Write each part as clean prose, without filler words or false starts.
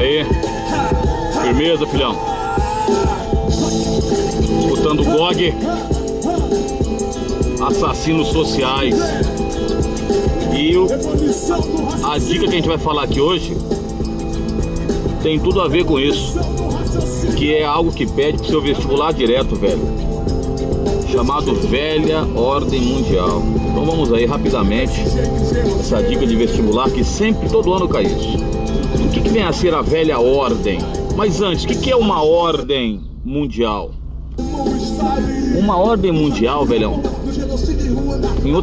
aí? Firmeza, filhão? Escutando o GOG, assassinos sociais. E a dica que a gente vai falar aqui hoje tem tudo a ver com isso, que é algo que pede pro seu vestibular direto, velho, chamado Velha Ordem Mundial. Então vamos aí rapidamente essa dica de vestibular que sempre, todo ano cai isso. O que vem a ser a Velha Ordem? Mas antes, o que é uma ordem mundial? Uma ordem mundial, velhão,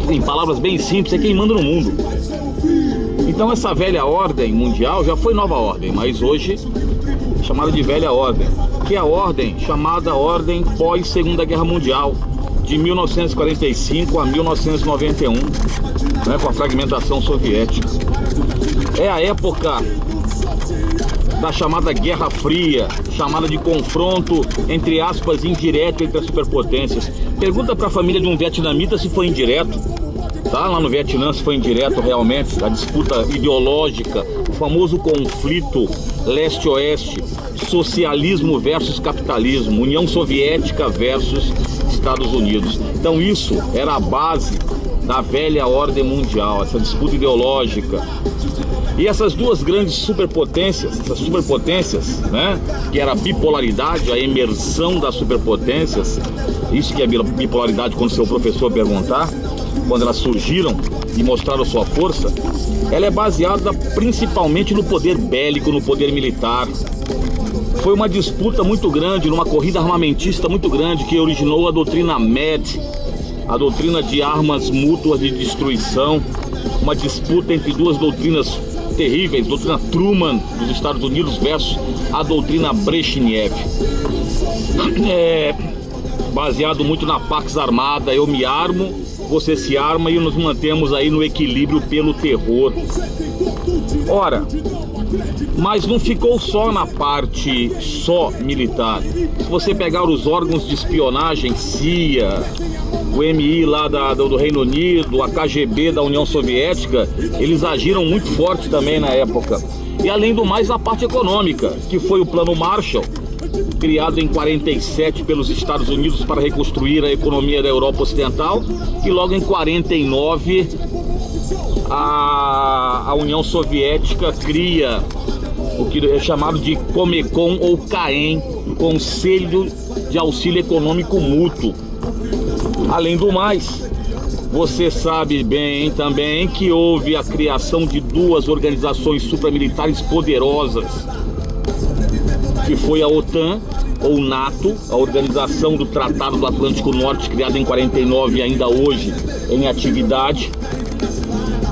em palavras bem simples, é quem manda no mundo. Então essa velha ordem mundial já foi nova ordem, mas hoje é chamada de velha ordem, que é a ordem chamada ordem pós Segunda Guerra Mundial, de 1945 a 1991, né, com a fragmentação soviética. É a época da chamada Guerra Fria, chamada de confronto, entre aspas, indireto entre as superpotências. Pergunta para a família de um vietnamita se foi indireto, tá? Lá no Vietnã se foi indireto realmente, a disputa ideológica, o famoso conflito leste-oeste, socialismo versus capitalismo, União Soviética versus Estados Unidos. Então isso era a base da velha ordem mundial, essa disputa ideológica. E essas duas grandes superpotências, né, que era a bipolaridade, a imersão das superpotências, isso que é bipolaridade quando seu professor perguntar, quando elas surgiram e mostraram sua força, ela é baseada principalmente no poder bélico, no poder militar. Foi uma disputa muito grande, numa corrida armamentista muito grande, que originou a doutrina MED, a doutrina de armas mútuas de destruição, uma disputa entre duas doutrinas terríveis, doutrina Truman dos Estados Unidos versus a doutrina Brezhnev. Baseado muito na Pax Armada, eu me armo, você se arma e nos mantemos aí no equilíbrio pelo terror. Ora, mas não ficou só na parte militar. Se você pegar os órgãos de espionagem, CIA, o MI lá do Reino Unido, a KGB da União Soviética, eles agiram muito forte também na época. E além do mais, a parte econômica, que foi o Plano Marshall, criado em 47 pelos Estados Unidos para reconstruir a economia da Europa Ocidental, e logo em 49 a União Soviética cria o que é chamado de Comecon ou CAEM, Conselho de Auxílio Econômico Mútuo. Além do mais, você sabe bem também que houve a criação de duas organizações supramilitares poderosas, que foi a OTAN, ou NATO, a Organização do Tratado do Atlântico Norte, criada em 49 e ainda hoje em atividade,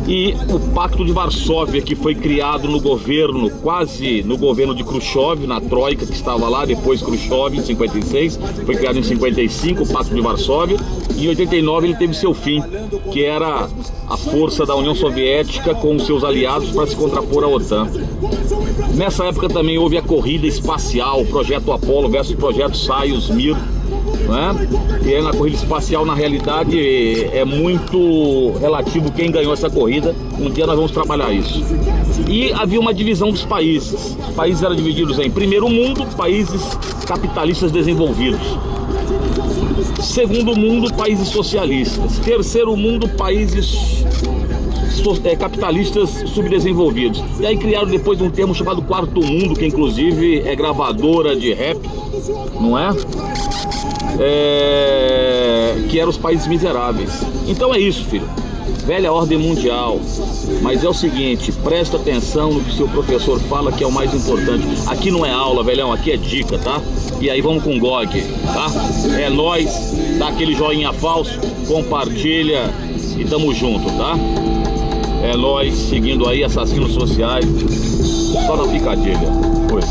e o Pacto de Varsóvia, que foi criado no governo, quase no governo de Khrushchev, na Troika que estava lá, depois Khrushchev em 56, foi criado em 55 o Pacto de Varsóvia, e em 89 ele teve seu fim, que era a força da União Soviética com os seus aliados para se contrapor à OTAN. Nessa época também houve a corrida espacial, o projeto Apollo versus o projeto Soyuz-Mir, né? E aí na corrida espacial, na realidade, é muito relativo quem ganhou essa corrida. Um dia nós vamos trabalhar isso. E havia uma divisão dos países. Os países eram divididos em primeiro mundo, países capitalistas desenvolvidos. Segundo mundo, países socialistas. Terceiro mundo, países capitalistas subdesenvolvidos. E aí criaram depois um termo chamado quarto mundo, que inclusive é gravadora de rap, não é? Que eram os países miseráveis. Então é isso, filho. Velha ordem mundial. Mas é o seguinte, presta atenção no que seu professor fala, que é o mais importante. Aqui não é aula, velhão, aqui é dica, tá? E aí vamos com o GOG, tá? É nóis, dá aquele joinha falso, compartilha e tamo junto, tá? É nóis, seguindo aí assassinos sociais, só na picadilha. Foi.